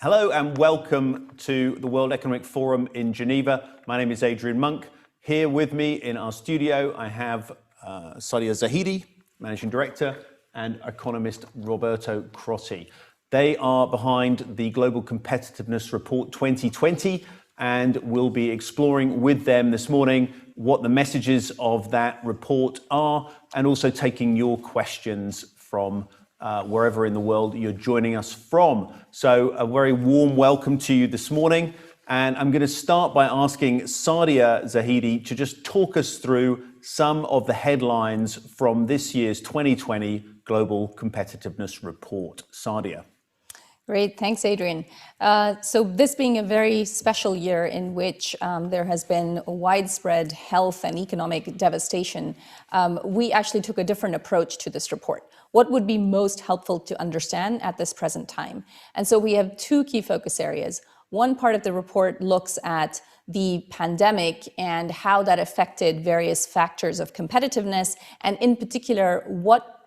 Hello and welcome to the World Economic Forum in Geneva. My name is Adrian Monk. Here with me in our studio, I have Sadia Zahidi, Managing Director, and economist Roberto Crotti. They are behind the Global Competitiveness Report 2020, and we'll be exploring with them this morning what the messages of that report are, and also taking your questions from wherever in the world you're joining us from. So a very warm welcome to you this morning. And I'm going to start by asking Sadia Zahidi to just talk us through some of the headlines from this year's 2020 Global Competitiveness Report. Sadia. Great, thanks, Adrian. So this being a very special year in which there has been widespread health and economic devastation, we actually took a different approach to this report. What would be most helpful to understand at this present time? And so we have two key focus areas. One part of the report looks at the pandemic and how that affected various factors of competitiveness, and in particular, what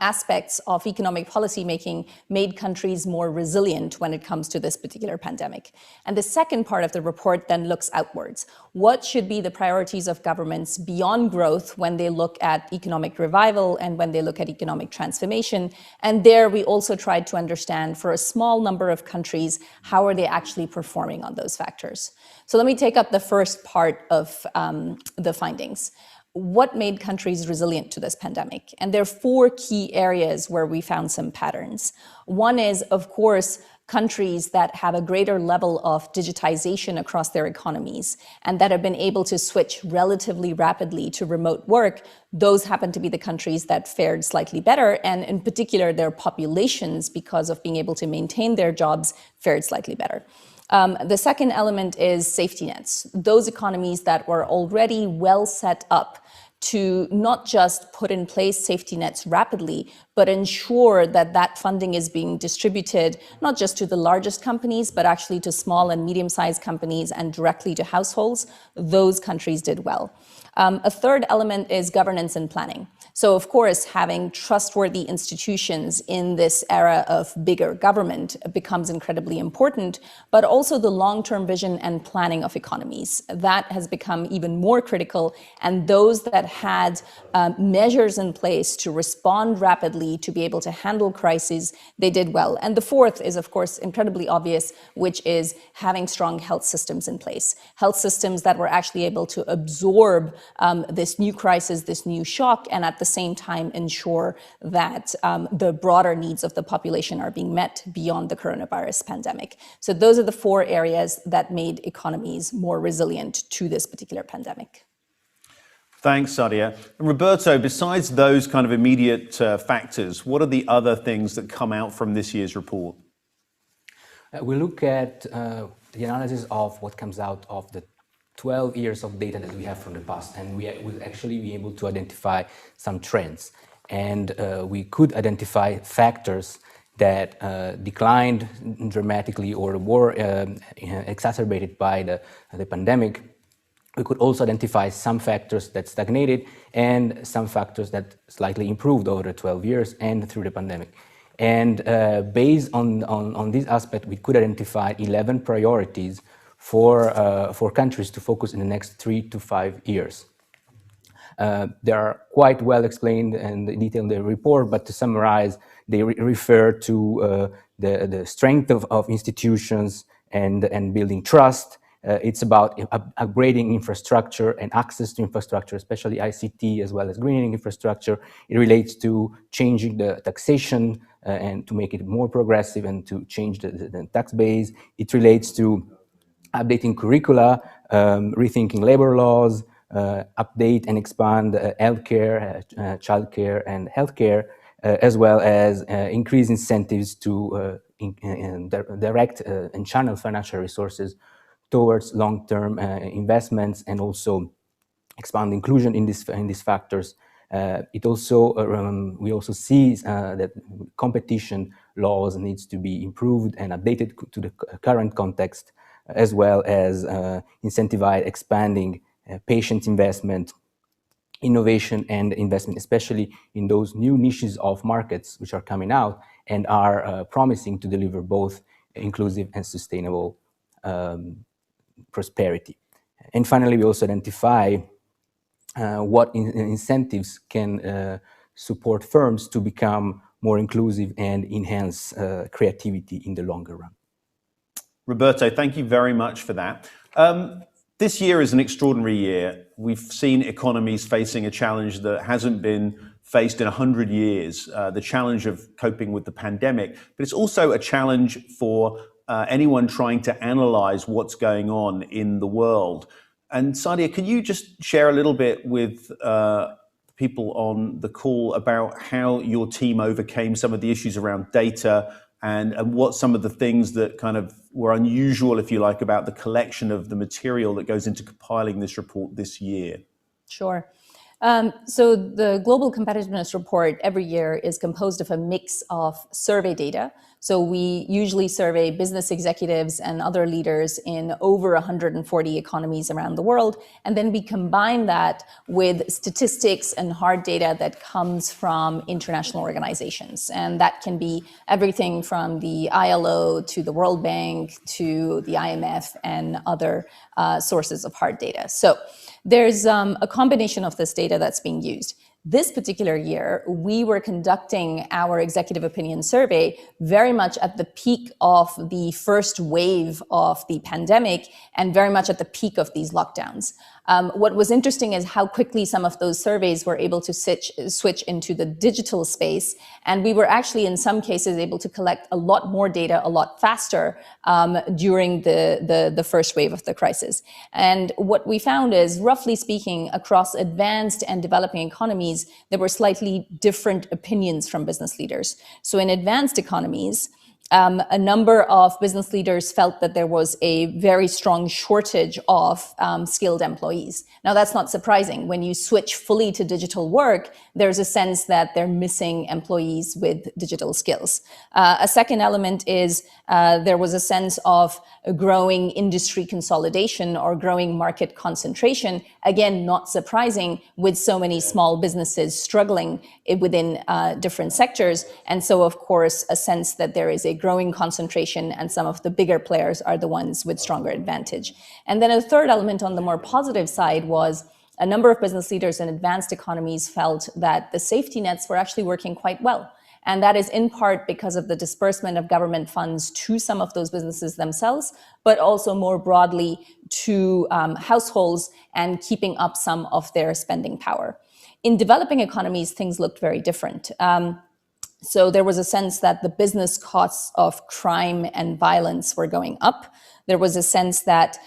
aspects of economic policy making made countries more resilient when it comes to this particular pandemic. And the second part of the report then looks outwards. What should be the priorities of governments beyond growth when they look at economic revival and when they look at economic transformation? And there we also tried to understand, for a small number of countries, how are they actually performing on those factors? So let me take up the first part of the findings. What made countries resilient to this pandemic? And there are four key areas where we found some patterns. One is, of course, countries that have a greater level of digitization across their economies and that have been able to switch relatively rapidly to remote work. Those happen to be the countries that fared slightly better, and in particular, their populations, because of being able to maintain their jobs, fared slightly better. The second element is safety nets. Those economies that were already well set up to not just put in place safety nets rapidly, but ensure that that funding is being distributed not just to the largest companies, but actually to small and medium-sized companies and directly to households. Those countries did well. A third element is governance and planning. So, of course, having trustworthy institutions in this era of bigger government becomes incredibly important, but also the long-term vision and planning of economies. That has become even more critical, and those that had measures in place to respond rapidly, to be able to handle crises, they did well. And the fourth is, of course, incredibly obvious, which is having strong health systems in place. Health systems that were actually able to absorb this new crisis, this new shock, and at the same time ensure that the broader needs of the population are being met beyond the coronavirus pandemic. So those are the four areas that made economies more resilient to this particular pandemic. Thanks, Sadia. And Roberto, besides those kind of immediate factors, what are the other things that come out from this year's report? We look at the analysis of what comes out of the 12 years of data that we have from the past, and we will actually be able to identify some trends. And we could identify factors that declined dramatically or were exacerbated by the pandemic. We could also identify some factors that stagnated and some factors that slightly improved over the 12 years and through the pandemic. And based on this aspect, we could identify 11 priorities for countries to focus in the next 3 to 5 years. They are quite well explained and detailed in the report, but to summarize, they refer to the strength of institutions and building trust. It's about upgrading infrastructure and access to infrastructure, especially ICT, as well as greening infrastructure. It relates to changing the taxation and to make it more progressive and to change the tax base. It relates to updating curricula, rethinking labor laws, update and expand healthcare, childcare, and healthcare, as well as increase incentives to direct and channel financial resources towards long-term investments, and also expand inclusion in these factors. We also see that competition laws needs to be improved and updated to the current context, as well as incentivize expanding patient investment, innovation and investment, especially in those new niches of markets which are coming out and are promising to deliver both inclusive and sustainable prosperity. And finally, we also identify what incentives can support firms to become more inclusive and enhance creativity in the longer run. Roberto, thank you very much for that. This year is an extraordinary year. We've seen economies facing a challenge that hasn't been faced in 100 years, the challenge of coping with the pandemic, but it's also a challenge for anyone trying to analyze what's going on in the world. And Sadia, can you just share a little bit with people on the call about how your team overcame some of the issues around data and what some of the things that kind of were unusual, if you like, about the collection of the material that goes into compiling this report this year? Sure. So the Global Competitiveness Report every year is composed of a mix of survey data. So we usually survey business executives and other leaders in over 140 economies around the world. And then we combine that with statistics and hard data that comes from international organizations. And that can be everything from the ILO to the World Bank to the IMF and other sources of hard data. So there's a combination of this data that's being used. This particular year, we were conducting our executive opinion survey very much at the peak of the first wave of the pandemic and very much at the peak of these lockdowns. What was interesting is how quickly some of those surveys were able to switch into the digital space. And we were actually, in some cases, able to collect a lot more data a lot faster during the first wave of the crisis. And what we found is, roughly speaking, across advanced and developing economies, there were slightly different opinions from business leaders. So in advanced economies, a number of business leaders felt that there was a very strong shortage of skilled employees. Now, that's not surprising. When you switch fully to digital work, there's a sense that they're missing employees with digital skills. A second element is there was a sense of growing industry consolidation or growing market concentration. Again, not surprising with so many small businesses struggling within different sectors. And so, of course, a sense that there is a growing concentration and some of the bigger players are the ones with stronger advantage. And then a third element on the more positive side was a number of business leaders in advanced economies felt that the safety nets were actually working quite well. And that is in part because of the disbursement of government funds to some of those businesses themselves, but also more broadly to households and keeping up some of their spending power. In developing economies, things looked very different. So there was a sense that the business costs of crime and violence were going up. There was a sense that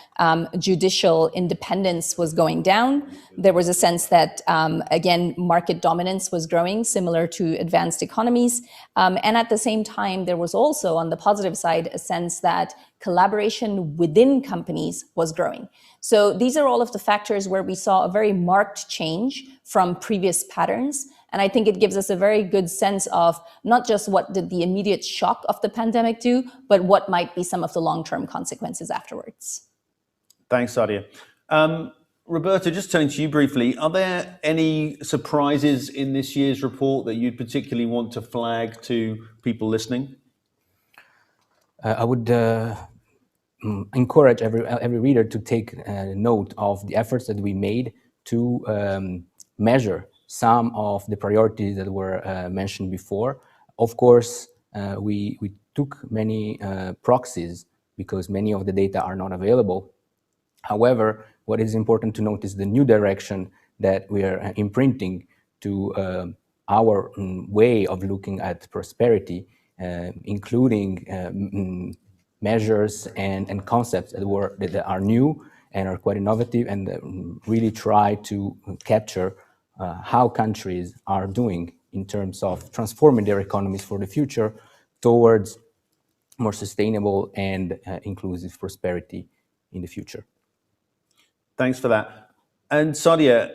judicial independence was going down. There was a sense that, again, market dominance was growing, similar to advanced economies. And at the same time, there was also, on the positive side, a sense that collaboration within companies was growing. So these are all of the factors where we saw a very marked change from previous patterns. And I think it gives us a very good sense of not just what did the immediate shock of the pandemic do, but what might be some of the long-term consequences afterwards. Thanks, Sadia. Roberto, just turning to you briefly, are there any surprises in this year's report that you'd particularly want to flag to people listening? I would encourage every reader to take note of the efforts that we made to measure some of the priorities that were mentioned before. Of course, we took many proxies because many of the data are not available. However, what is important to note is the new direction that we are imprinting to our way of looking at prosperity, including measures and concepts that are new and are quite innovative and really try to capture how countries are doing in terms of transforming their economies for the future towards more sustainable and inclusive prosperity in the future. Thanks for that. And Sadia,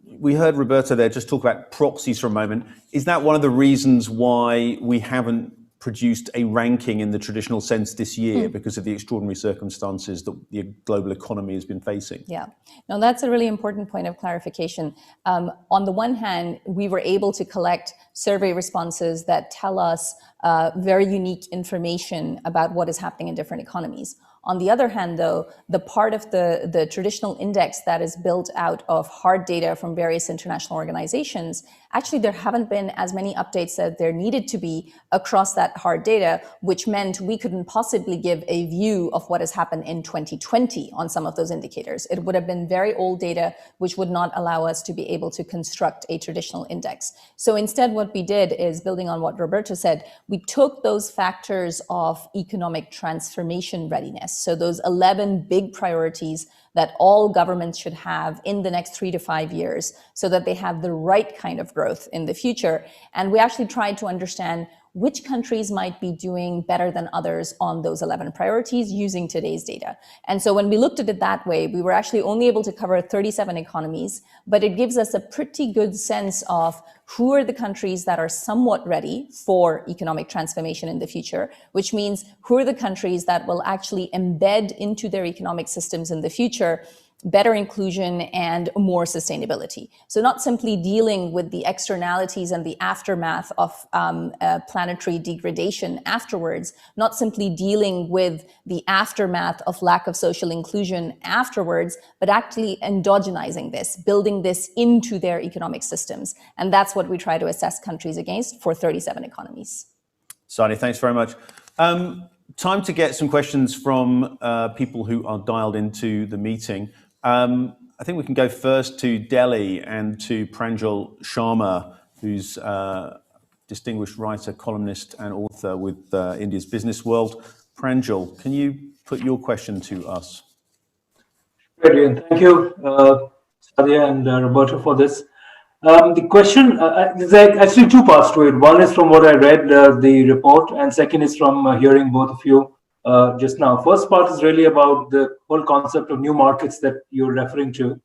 we heard Roberto there just talk about proxies for a moment. Is that one of the reasons why we haven't produced a ranking in the traditional sense this year because of the extraordinary circumstances that the global economy has been facing? Yeah, no, that's a really important point of clarification. On the one hand, we were able to collect survey responses that tell us very unique information about what is happening in different economies. On the other hand, though, the part of the traditional index that is built out of hard data from various international organizations, actually there haven't been as many updates that there needed to be across that hard data, which meant we couldn't possibly give a view of what has happened in 2020 on some of those indicators. It would have been very old data, which would not allow us to be able to construct a traditional index. So instead, what we did is, building on what Roberto said, we took those factors of economic transformation readiness, so those 11 big priorities that all governments should have in the next 3 to 5 years so that they have the right kind of growth in the future. And we actually tried to understand which countries might be doing better than others on those 11 priorities using today's data. And so when we looked at it that way, we were actually only able to cover 37 economies, but it gives us a pretty good sense of who are the countries that are somewhat ready for economic transformation in the future, which means who are the countries that will actually embed into their economic systems in the future better inclusion and more sustainability. So not simply dealing with the externalities and the aftermath of planetary degradation afterwards, not simply dealing with the aftermath of lack of social inclusion afterwards, but actually endogenizing this, building this into their economic systems. And that's what we try to assess countries against for 37 economies. Sadi, thanks very much. Time to get some questions from people who are dialed into the meeting. I think we can go first to Delhi and to Pranjal Sharma, who's a distinguished writer, columnist, and author with India's Business World. Pranjal, can you put your question to us? Adrian, thank you, Sadia and Roberto, for this. The question, there's actually two parts to it. One is from what I read, the report, and second is from hearing both of you just now. First part is really about the whole concept of new markets that you're referring to.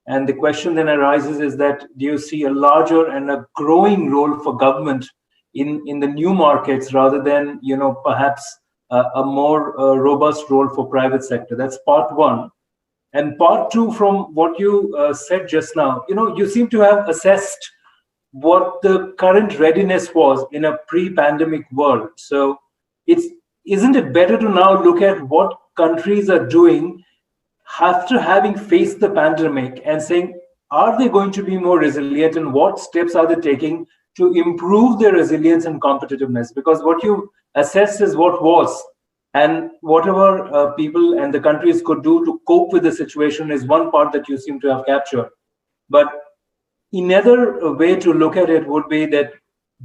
And the question then arises is that, do you see a larger and a growing role for government in the new markets rather than, perhaps a more robust role for private sector? That's part one. And part two, from what you said just now, you seem to have assessed what the current readiness was in a pre-pandemic world. So isn't it better to now look at what countries are doing after having faced the pandemic and saying, are they going to be more resilient, and what steps are they taking to improve their resilience and competitiveness? Because what you assessed is what was, and whatever people and the countries could do to cope with the situation is one part that you seem to have captured. But another way to look at it would be that,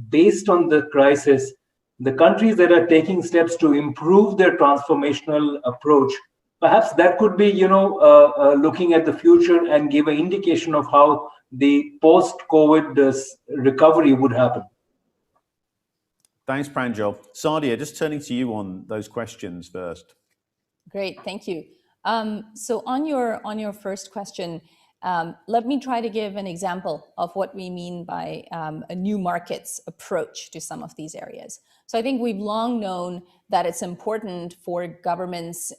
based on the crisis, the countries that are taking steps to improve their transformational approach, perhaps that could be, looking at the future and give an indication of how the post-COVID recovery would happen. Thanks, Pranjal. Sadia, just turning to you on those questions first. Great, thank you. So on your first question, let me try to give an example of what we mean by a new markets approach to some of these areas. So I think we've long known that it's important for governments,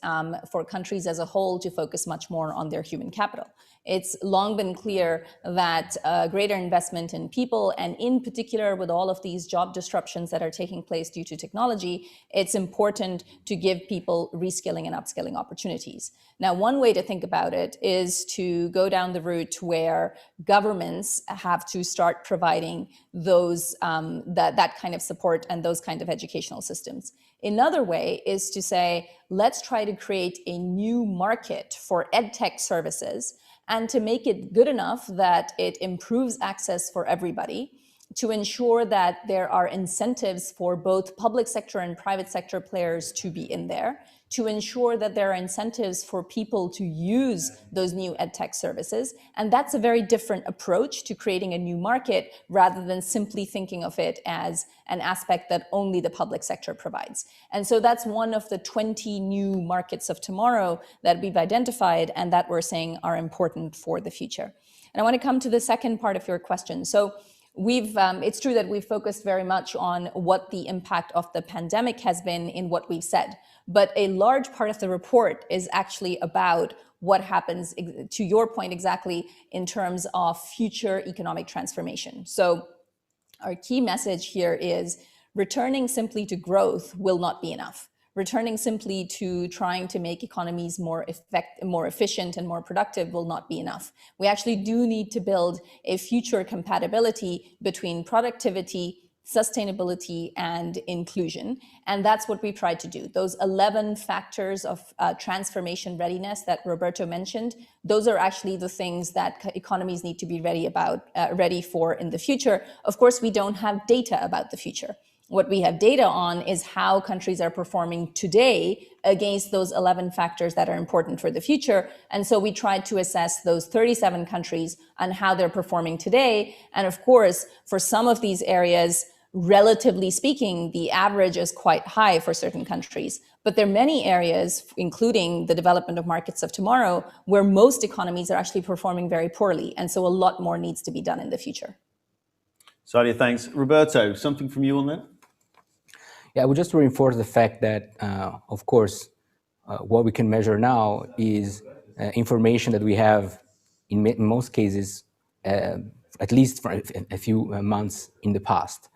for countries as a whole, to focus much more on their human capital. It's long been clear that greater investment in people, and in particular with all of these job disruptions that are taking place due to technology, it's important to give people reskilling and upskilling opportunities. Now, one way to think about it is to go down the route where governments have to start providing those that kind of support and those kind of educational systems. Another way is to say, let's try to create a new market for edtech services, and to make it good enough that it improves access for everybody, to ensure that there are incentives for both public sector and private sector players to be in there, to ensure that there are incentives for people to use those new edtech services. And that's a very different approach to creating a new market, rather than simply thinking of it as an aspect that only the public sector provides. And so that's one of the 20 new markets of tomorrow that we've identified and that we're saying are important for the future. And I want to come to the second part of your question. So it's true that we've focused very much on what the impact of the pandemic has been in what we've said, but a large part of the report is actually about what happens, to your point exactly, in terms of future economic transformation. So Our key message here is returning simply to growth will not be enough. Returning simply to trying to make economies more efficient and more productive will not be enough. We actually do need to build a future compatibility between productivity, sustainability, and inclusion. And that's what we tried to do. Those 11 factors of transformation readiness that Roberto mentioned, those are actually the things that economies need to be ready for in the future. Of course, we don't have data about the future. What we have data on is how countries are performing today against those 11 factors that are important for the future. And so we tried to assess those 37 countries and how they're performing today. And of course, for some of these areas, relatively speaking, the average is quite high for certain countries. But there are many areas, including the development of markets of tomorrow, where most economies are actually performing very poorly. And so a lot more needs to be done in the future. Sadia, thanks. Roberto, something from you on that? Yeah, I would just reinforce the fact that, of course, what we can measure now is information that we have in most cases, at least for a few months in the past.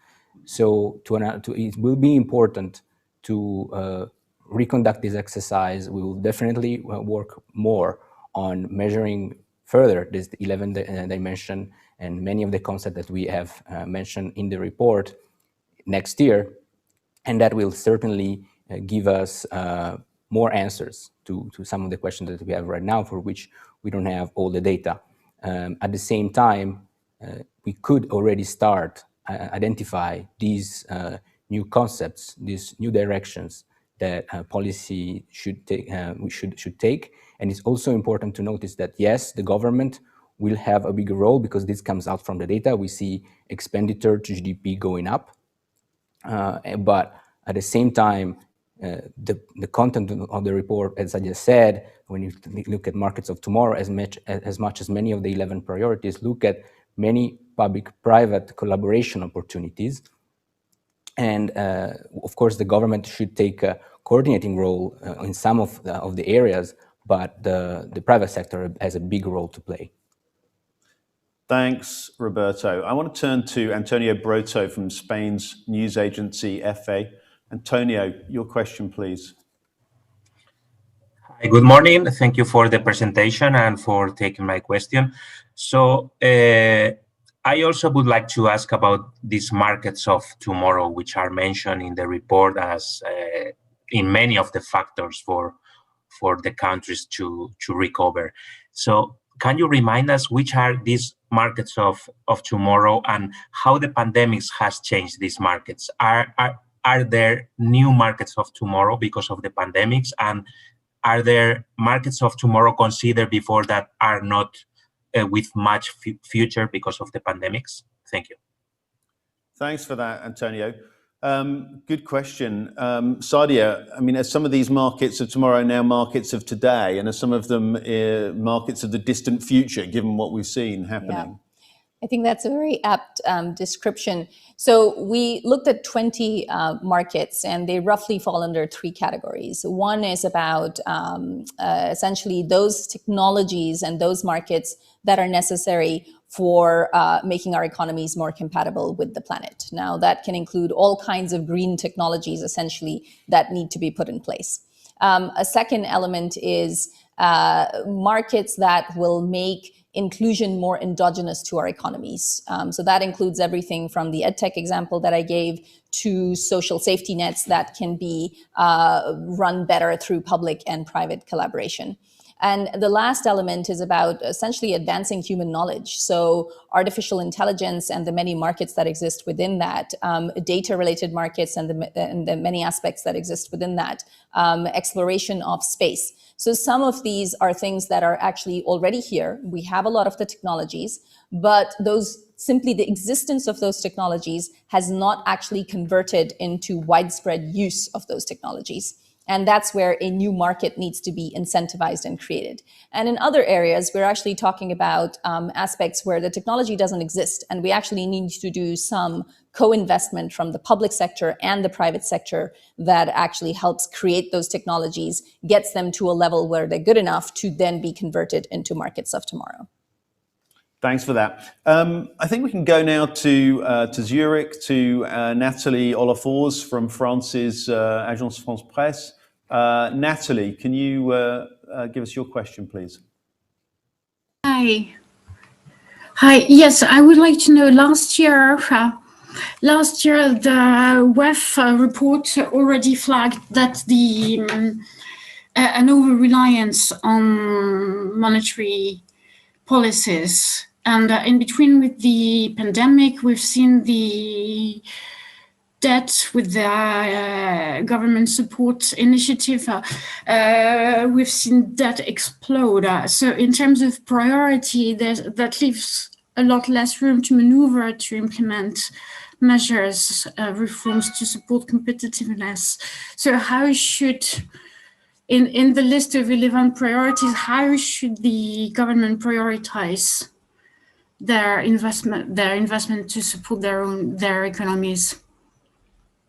So it will be important to reconduct this exercise. We will definitely work more on measuring further this 11 dimension and many of the concepts that we have mentioned in the report next year. And that will certainly give us more answers to some of the questions that we have right now, for which we don't have all the data. At the same time, we could already start identify these new concepts, these new directions that policy should take. We should take. And it's also important to notice that yes, the government will have a bigger role because this comes out from the data. We see expenditure to GDP going up. But at the same time, the content of the report, as I just said, when you look at markets of tomorrow, as much as many of the 11 priorities, look at many public-private collaboration opportunities. And of course, the government should take a coordinating role in some of the areas, but the private sector has a big role to play. Thanks, Roberto. I want to turn to Antonio Broto from Spain's news agency, EFE. Antonio, your question, please. Hi, good morning. Thank you for the presentation and for taking my question. So I also would like to ask about these markets of tomorrow, which are mentioned in the report as in many of the factors for the countries to recover. So can you remind us which are these markets of tomorrow and how the pandemics has changed these markets? Are there new markets of tomorrow because of the pandemics? And are there markets of tomorrow considered before that are not with much future because of the pandemics? Thank you. Thanks for that, Antonio. Good question. Sadia, I mean, are some of these markets of tomorrow now markets of today, and are some of them markets of the distant future, given what we've seen happening? Yeah. I think that's a very apt description. So we looked at 20 markets, and they roughly fall under 3 categories. One is about essentially those technologies and those markets that are necessary for making our economies more compatible with the planet. Now, that can include all kinds of green technologies, essentially, that need to be put in place. A second element is markets that will make inclusion more endogenous to our economies. So that includes everything from the EdTech example that I gave to social safety nets that can be run better through public and private collaboration. And the last element is about essentially advancing human knowledge. So artificial intelligence and the many markets that exist within that, data-related markets and the many aspects that exist within that, exploration of space. So some of these are things that are actually already here. We have a lot of the technologies, but simply the existence of those technologies has not actually converted into widespread use of those technologies. And that's where a new market needs to be incentivized and created. And in other areas, we're actually talking about aspects where the technology doesn't exist, and we actually need to do some co-investment from the public sector and the private sector that actually helps create those technologies, gets them to a level where they're good enough to then be converted into markets of tomorrow. Thanks for that. I think we can go now to Zurich, to Nathalie Olafors from France's Agence France Presse. Nathalie, can you give us your question, please? Hi. Yes, I would like to know. Last year, the WEF report already flagged that an over-reliance on monetary policies, and in between with the pandemic, we've seen the debt with the government support initiative. We've seen debt explode. So in terms of priority, that leaves a lot less room to maneuver to implement measures, reforms to support competitiveness. So how should, in the list of 11 priorities, how should the government prioritize their investment to support their economies?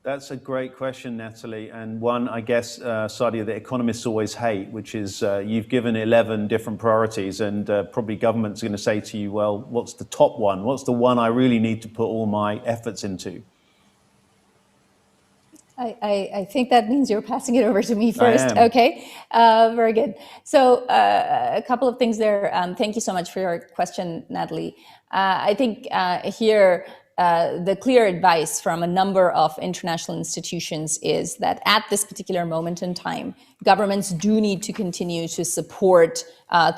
That's a great question, Nathalie, and one, I guess, Sadia, that economists always hate, which is you've given 11 different priorities, and probably government's going to say to you, well, what's the top one? What's the one I really need to put all my efforts into? I think that means you're passing it over to me first. Okay, very good. So a couple of things there. Thank you so much for your question, Natalie. I think here the clear advice from a number of international institutions is that at this particular moment in time, governments do need to continue to support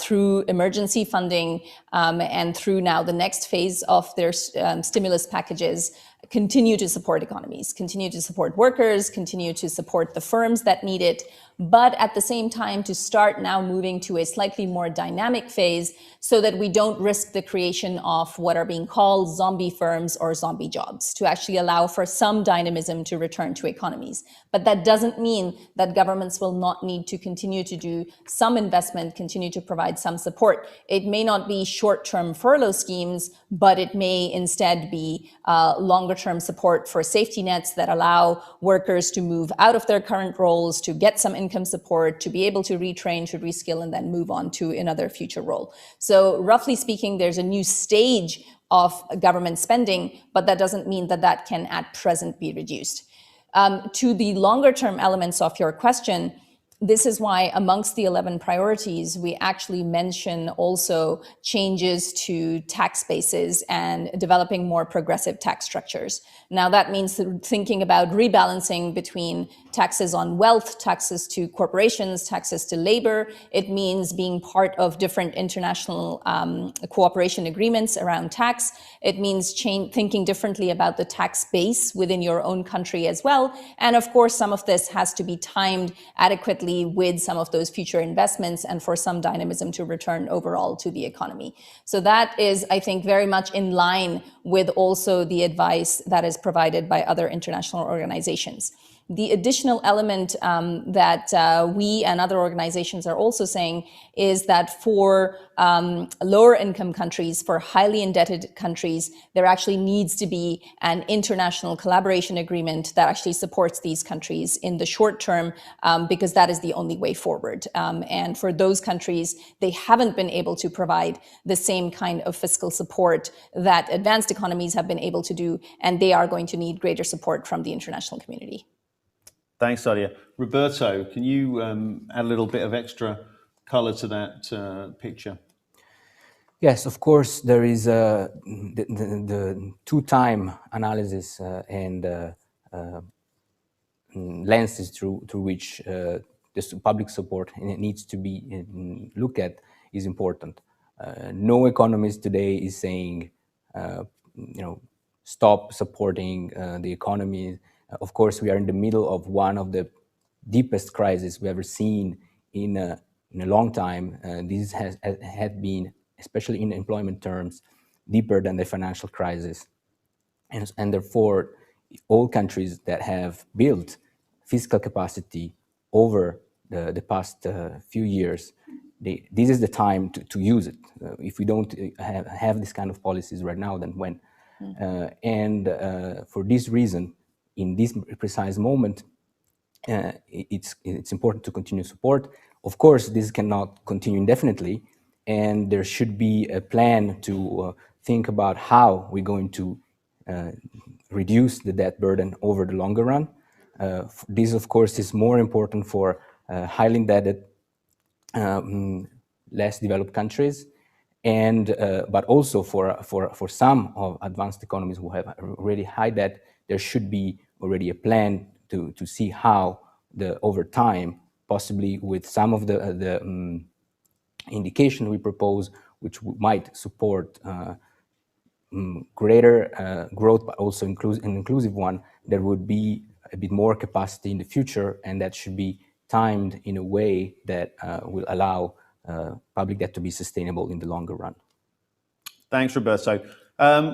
through emergency funding and through now the next phase of their stimulus packages, continue to support economies, continue to support workers, continue to support the firms that need it, but at the same time to start now moving to a slightly more dynamic phase so that we don't risk the creation of what are being called zombie firms or zombie jobs, to actually allow for some dynamism to return to economies. But that doesn't mean that governments will not need to continue to do some investment, continue to provide some support. It may not be short-term furlough schemes, but it may instead be longer-term support for safety nets that allow workers to move out of their current roles, to get some income support, to be able to retrain, to reskill, and then move on to another future role. So roughly speaking, there's a new stage of government spending, but that doesn't mean that that can at present be reduced. To the longer term elements of your question, this is why amongst the 11 priorities, we actually mention also changes to tax bases and developing more progressive tax structures. Now that means thinking about rebalancing between taxes on wealth, taxes to corporations, taxes to labor. It means being part of different international cooperation agreements around tax. It means thinking differently about the tax base within your own country as well. And of course, some of this has to be timed adequately with some of those future investments and for some dynamism to return overall to the economy. So that is, I think, very much in line with also the advice that is provided by other international organizations. The additional element that we and other organizations are also saying is that for lower income countries, for highly indebted countries, there actually needs to be an international collaboration agreement that actually supports these countries in the short term, because that is the only way forward. And for those countries, they haven't been able to provide the same kind of fiscal support that advanced economies have been able to do, and they are going to need greater support from the international community. Thanks, Sadia. Roberto, can you add a little bit of extra color to that picture? Yes, of course, there is the two-time analysis and lenses through which this public support needs to be looked at is important. No economist today is saying, stop supporting the economy. Of course, we are in the middle of one of the deepest crises we've ever seen in a long time. This had been, especially in employment terms, deeper than the financial crisis. And therefore, all countries that have built fiscal capacity over the past few years, this is the time to use it. If we don't have this kind of policies right now, then when? For this reason, in this precise moment, it's important to continue support. Of course, this cannot continue indefinitely, and there should be a plan to think about how we're going to reduce the debt burden over the longer run. This, of course, is more important for highly indebted, less developed countries, and but also for some of advanced economies who have really high debt. There should be already a plan to see how over time, possibly with some of the indication we propose, which might support greater growth, but also an inclusive one, there would be a bit more capacity in the future, and that should be timed in a way that will allow public debt to be sustainable in the longer run. Thanks, Roberto.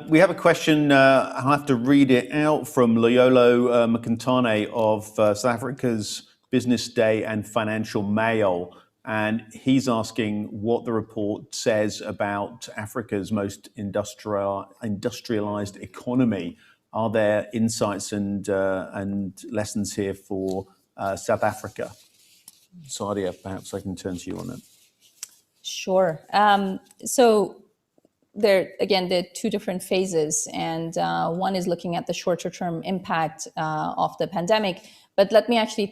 We have a question, I'll have to read it out, from Loyolo Mkantane of South Africa's Business Day and Financial Mail. And he's asking what the report says about Africa's most industrialized economy. Are there insights and lessons here for South Africa? Sadia, perhaps I can turn to you on that. Sure. So there are two different phases, and one is looking at the shorter term impact of the pandemic. But let me actually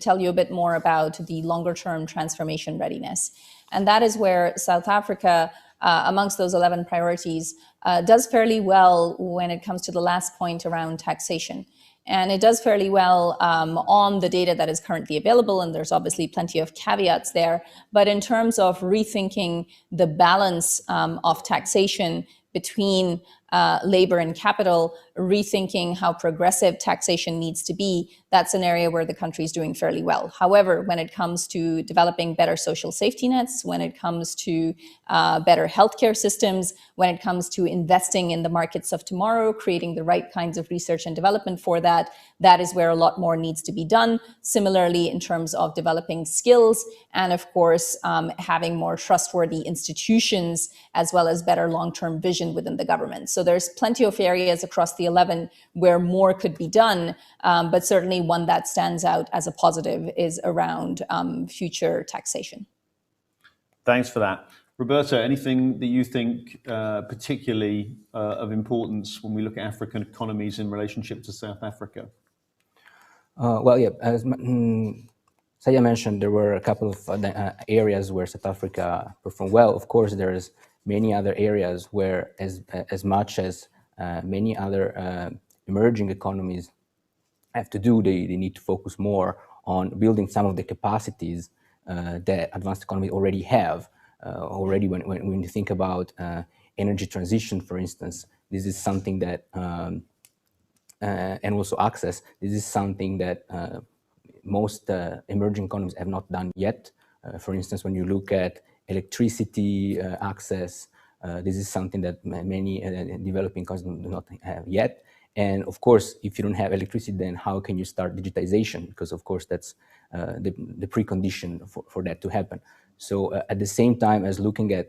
tell you a bit more about the longer term transformation readiness. And that is where South Africa, amongst those 11 priorities, does fairly well when it comes to the last point around taxation. And it does fairly well on the data that is currently available, and there's obviously plenty of caveats there. But in terms of rethinking the balance of taxation between labor and capital, rethinking how progressive taxation needs to be, that's an area where the country is doing fairly well. However, when it comes to developing better social safety nets, when it comes to better healthcare systems, when it comes to investing in the markets of tomorrow, creating the right kinds of research and development for that, that is where a lot more needs to be done. Similarly, in terms of developing skills and, of course, having more trustworthy institutions, as well as better long-term vision within the government. So there's plenty of areas across the 11 where more could be done, but certainly one that stands out as a positive is around future taxation. Thanks for that. Roberto, anything that you think particularly of importance when we look at African economies in relationship to South Africa? Well, yeah, as Saya mentioned, there were a couple of areas where South Africa performed well. Of course, there's many other areas where, as much as many other emerging economies have to do, they need to focus more on building some of the capacities that advanced economies already have. Already, when you think about energy transition, for instance, this is something that, and also access, this is something that most emerging economies have not done yet. For instance, when you look at electricity access, this is something that many developing countries do not have yet. And of course, if you don't have electricity, then how can you start digitization? Because of course, that's the precondition for that to happen. So at the same time as looking at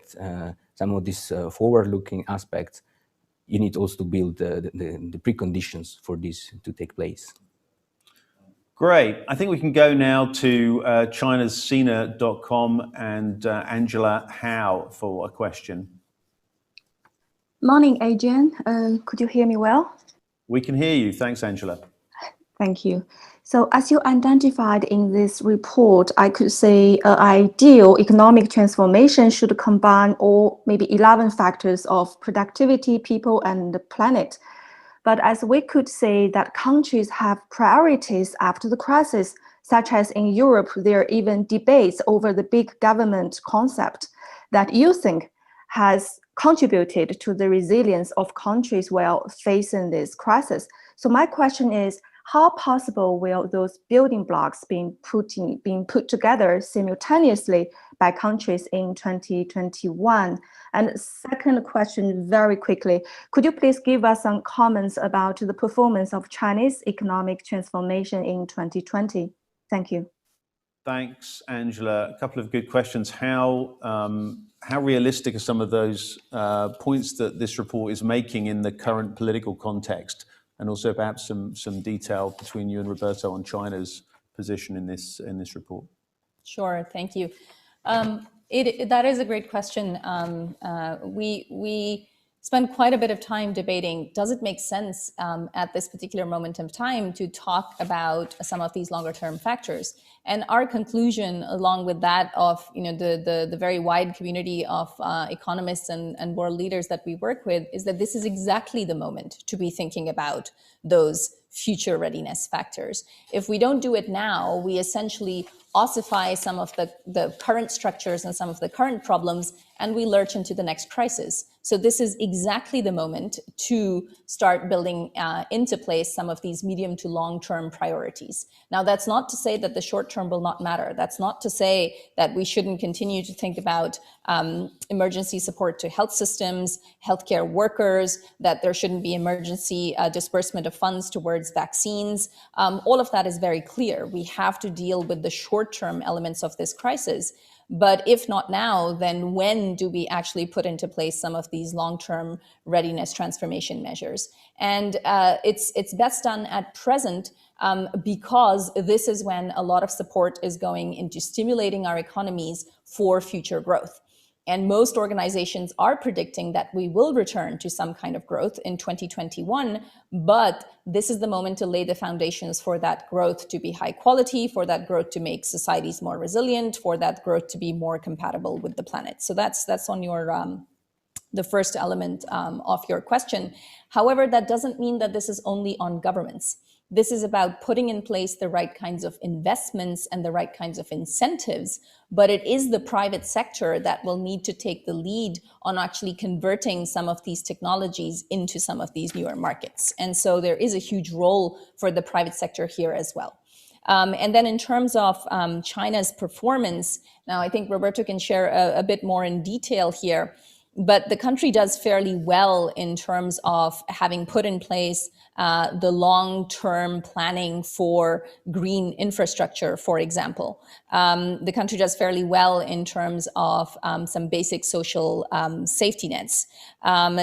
some of these forward-looking aspects, you need also to build the preconditions for this to take place. Great. I think we can go now to China's Sina.com and Angela Howe for a question. Morning, Adrian. Could you hear me well? We can hear you. Thanks, Angela. Thank you. So as you identified in this report, I could say an ideal economic transformation should combine all maybe 11 factors of productivity, people, and the planet. But as we could say that countries have priorities after the crisis, such as in Europe, there are even debates over the big government concept that you think has contributed to the resilience of countries while facing this crisis. So my question is, how possible will those building blocks being put together simultaneously by countries in 2021? And second question, very quickly, could you please give us some comments about the performance of Chinese economic transformation in 2020? Thank you. Thanks, Angela. A couple of good questions. How realistic are some of those points that this report is making in the current political context? And also perhaps some detail between you and Roberto on China's position in this report. Sure, thank you. That is a great question. We spend quite a bit of time debating, does it make sense at this particular moment of time to talk about some of these longer term factors? And our conclusion, along with that of the very wide community of economists and world leaders that we work with, is that this is exactly the moment to be thinking about those future readiness factors. If we don't do it now, we essentially ossify some of the current structures and some of the current problems, and we lurch into the next crisis. So this is exactly the moment to start building into place some of these medium to long-term priorities. Now, that's not to say that the short term will not matter. That's not to say that we shouldn't continue to think about emergency support to health systems, healthcare workers, that there shouldn't be emergency disbursement of funds towards vaccines. All of that is very clear. We have to deal with the short-term elements of this crisis. But if not now, then when do we actually put into place some of these long-term readiness transformation measures? And it's best done at present because this is when a lot of support is going into stimulating our economies for future growth. And most organizations are predicting that we will return to some kind of growth in 2021, but this is the moment to lay the foundations for that growth to be high quality, for that growth to make societies more resilient, for that growth to be more compatible with the planet. So that's on your the first element of your question. However, that doesn't mean that this is only on governments. This is about putting in place the right kinds of investments and the right kinds of incentives, but it is the private sector that will need to take the lead on actually converting some of these technologies into some of these newer markets. And so there is a huge role for the private sector here as well. And then in terms of China's performance, now I think Roberto can share a bit more in detail here, but the country does fairly well in terms of having put in place the long-term planning for green infrastructure, for example. The country does fairly well in terms of some basic social safety nets.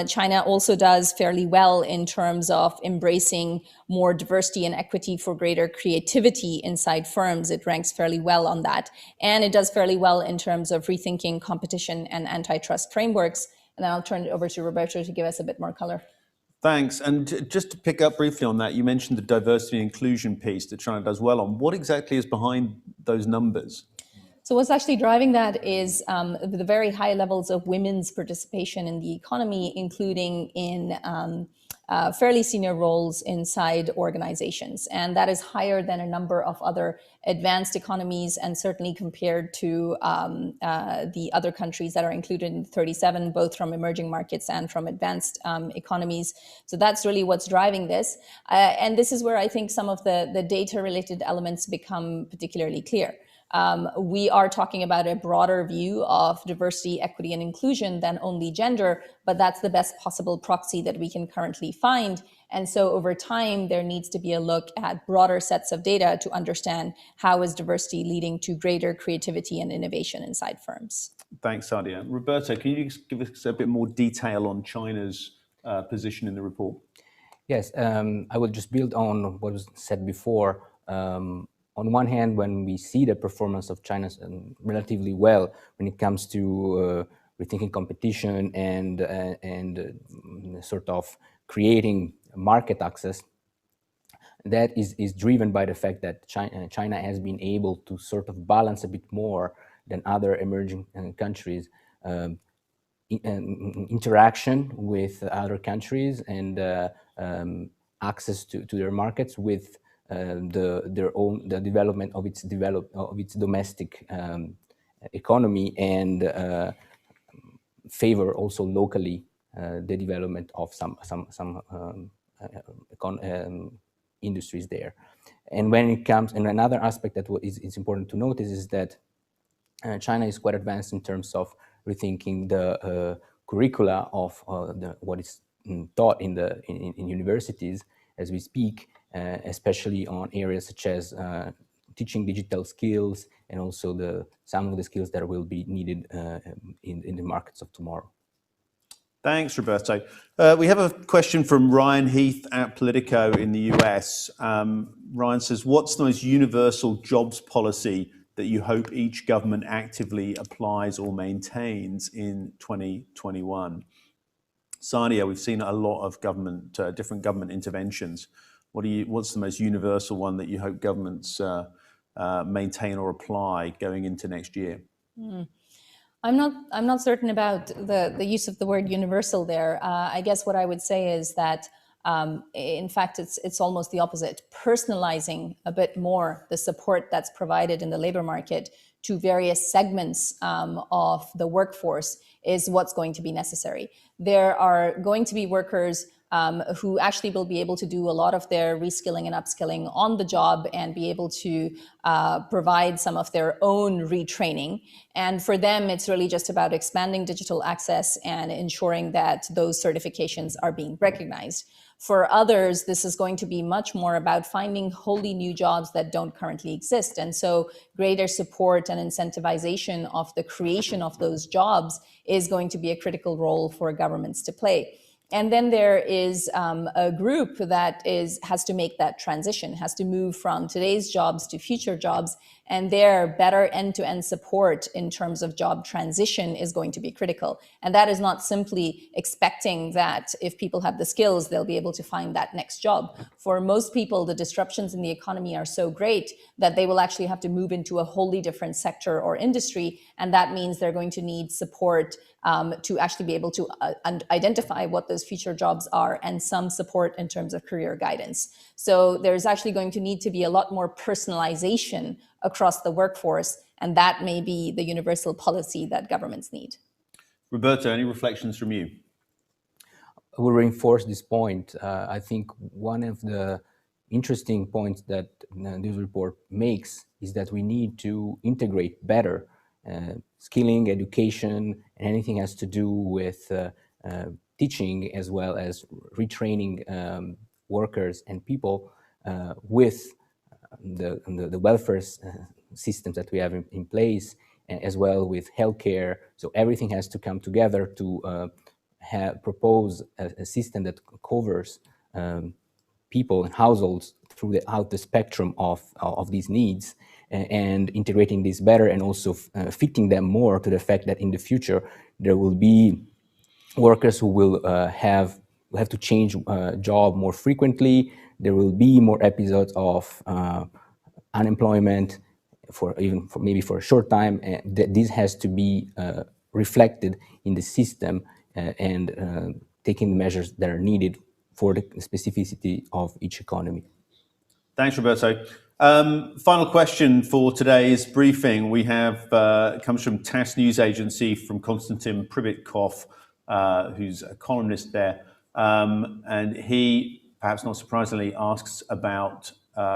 China also does fairly well in terms of embracing more diversity and equity for greater creativity inside firms. It ranks fairly well on that. And it does fairly well in terms of rethinking competition and antitrust frameworks. And then I'll turn it over to Roberto to give us a bit more color. Thanks. And just to pick up briefly on that, you mentioned the diversity and inclusion piece that China does well on. What exactly is behind those numbers? So what's actually driving that is the very high levels of women's participation in the economy, including in fairly senior roles inside organizations. And that is higher than a number of other advanced economies, and certainly compared to the other countries that are included in 37, both from emerging markets and from advanced economies. So that's really what's driving this. And this is where I think some of the data-related elements become particularly clear. We are talking about a broader view of diversity, equity, and inclusion than only gender, but that's the best possible proxy that we can currently find. And so over time, there needs to be a look at broader sets of data to understand how is diversity leading to greater creativity and innovation inside firms. Thanks, Sadia. Roberto, can you just give us a bit more detail on China's position in the report? Yes, I will just build on what was said before. On one hand, when we see the performance of China relatively well when it comes to rethinking competition and sort of creating market access, that is driven by the fact that China has been able to sort of balance a bit more than other emerging countries interaction with other countries and access to their markets with the development of its domestic economy and favor also locally the development of some industries there. And when it comes, and another aspect that is important to notice is that China is quite advanced in terms of rethinking the curricula of what is taught in universities as we speak, especially on areas such as teaching digital skills and also some of the skills that will be needed in the markets of tomorrow. Thanks, Roberto. We have a question from Ryan Heath at Politico in the US. Ryan says, what's the most universal jobs policy that you hope each government actively applies or maintains in 2021? Sadia, we've seen a lot of different government interventions. What's the most universal one that you hope governments maintain or apply going into next year? I'm not certain about the use of the word universal there. I guess what I would say is that in fact it's almost the opposite. Personalizing a bit more the support that's provided in the labor market to various segments of the workforce is what's going to be necessary. There are going to be workers who actually will be able to do a lot of their reskilling and upskilling on the job and be able to provide some of their own retraining. And for them, it's really just about expanding digital access and ensuring that those certifications are being recognized. For others, this is going to be much more about finding wholly new jobs that don't currently exist. And so greater support and incentivization of the creation of those jobs is going to be a critical role for governments to play. And then there is a group that has to make that transition, has to move from today's jobs to future jobs. And their better end-to-end support in terms of job transition is going to be critical. And that is not simply expecting that if people have the skills, they'll be able to find that next job. For most people, the disruptions in the economy are so great that they will actually have to move into a wholly different sector or industry. And that means they're going to need support to actually be able to identify what those future jobs are, and some support in terms of career guidance. So there's actually going to need to be a lot more personalization across the workforce, and that may be the universal policy that governments need. Roberto, any reflections from you? I will reinforce this point. I think one of the interesting points that this report makes is that we need to integrate better skilling, education, and anything has to do with teaching, as well as retraining workers and people with the welfare systems that we have in place, as well with healthcare. So everything has to come together to propose a system that covers people and households throughout the spectrum of these needs, and integrating this better, and also fitting them more to the fact that in the future there will be workers who will have to change job more frequently. There will be more episodes of unemployment maybe for a short time. This has to be reflected in the system and taking the measures that are needed for the specificity of each economy. Thanks, Roberto. Final question for today's briefing. We have comes from TASS News Agency from Konstantin Pribitkov, who's a columnist there, and he, perhaps not surprisingly, asks about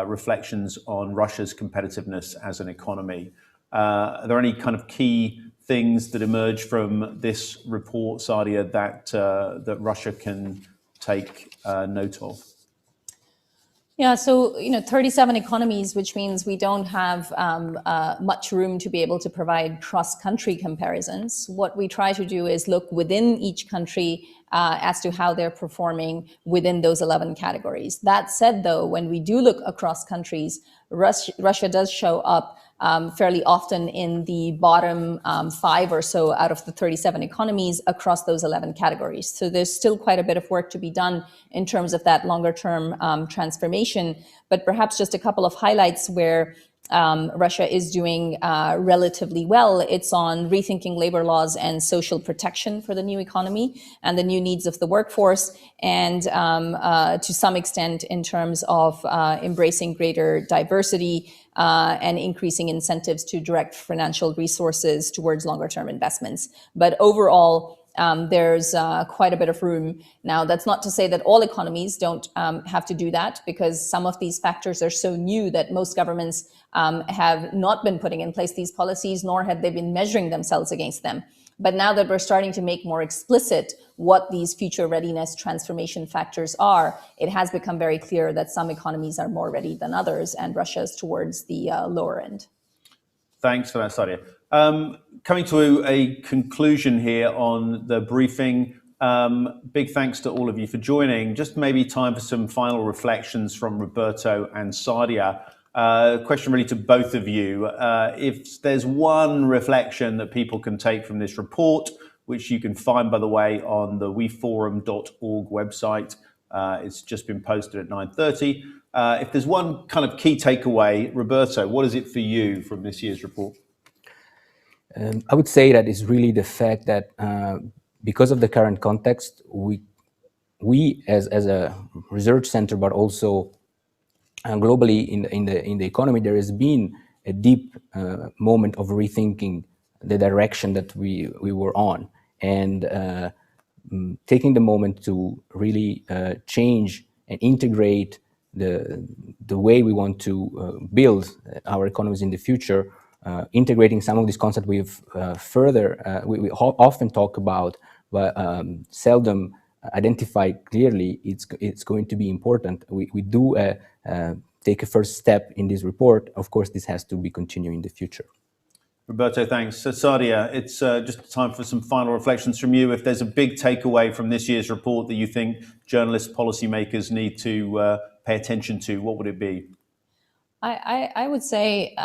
reflections on Russia's competitiveness as an economy. Are there any kind of key things that emerge from this report, Sadia, that Russia can take note of? Yeah, so 37 economies, which means we don't have much room to be able to provide cross-country comparisons. What we try to do is look within each country as to how they're performing within those 11 categories. That said, though, when we do look across countries, Russia does show up fairly often in the bottom 5 or so out of the 37 economies across those 11 categories. So there's still quite a bit of work to be done in terms of that longer term transformation. But perhaps just a couple of highlights where Russia is doing relatively well. It's on rethinking labor laws and social protection for the new economy and the new needs of the workforce, and to some extent in terms of embracing greater diversity and increasing incentives to direct financial resources towards longer-term investments. But overall, there's quite a bit of room. Now, that's not to say that all economies don't have to do that, because some of these factors are so new that most governments have not been putting in place these policies, nor have they been measuring themselves against them. But now that we're starting to make more explicit what these future readiness transformation factors are, it has become very clear that some economies are more ready than others, and Russia is towards the lower end. Thanks for that, Sadia. Coming to a conclusion here on the briefing, big thanks to all of you for joining. Just maybe time for some final reflections from Roberto and Sadia. Question really to both of you. If there's one reflection that people can take from this report, which you can find, by the way, on the weforum.org website, it's just been posted at 9:30. If there's one kind of key takeaway, Roberto, what is it for you from this year's report? I would say that it's really the fact that because of the current context, we as a research center, but also globally in the economy, there has been a deep moment of rethinking the direction that we were on, and taking the moment to really change and integrate the way we want to build our economies in the future. Integrating some of these concepts we often talk about, but seldom identify clearly. It's going to be important. We do take a first step in this report. Of course, this has to be continued in the future. Roberto, thanks. So Sadia, it's just time for some final reflections from you. If there's a big takeaway from this year's report that you think journalists, policymakers need to pay attention to, what would it be? I would say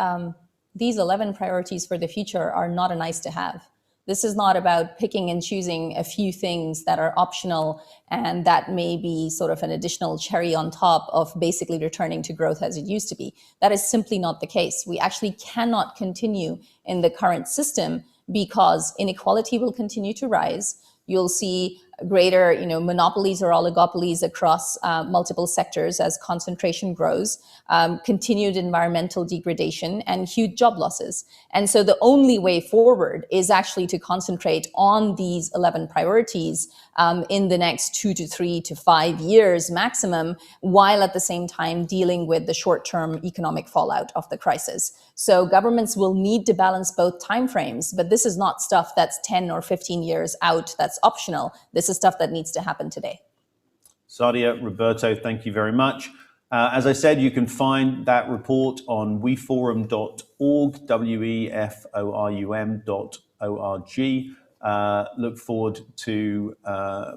these 11 priorities for the future are not a nice to have. This is not about picking and choosing a few things that are optional and that may be sort of an additional cherry on top of basically returning to growth as it used to be. That is simply not the case. We actually cannot continue in the current system because inequality will continue to rise. You'll see greater, monopolies or oligopolies across multiple sectors as concentration grows, continued environmental degradation, and huge job losses. And so the only way forward is actually to concentrate on these 11 priorities in the next 2 to 3 to 5 years maximum, while at the same time dealing with the short-term economic fallout of the crisis. So governments will need to balance both timeframes, but this is not stuff that's 10 or 15 years out that's optional. This is stuff that needs to happen today. Sadia, Roberto, thank you very much. As I said, you can find that report on weforum.org, weforum.org. Look forward to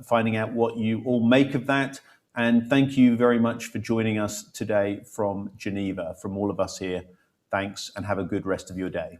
finding out what you all make of that. And thank you very much for joining us today from Geneva. From all of us here, thanks and have a good rest of your day.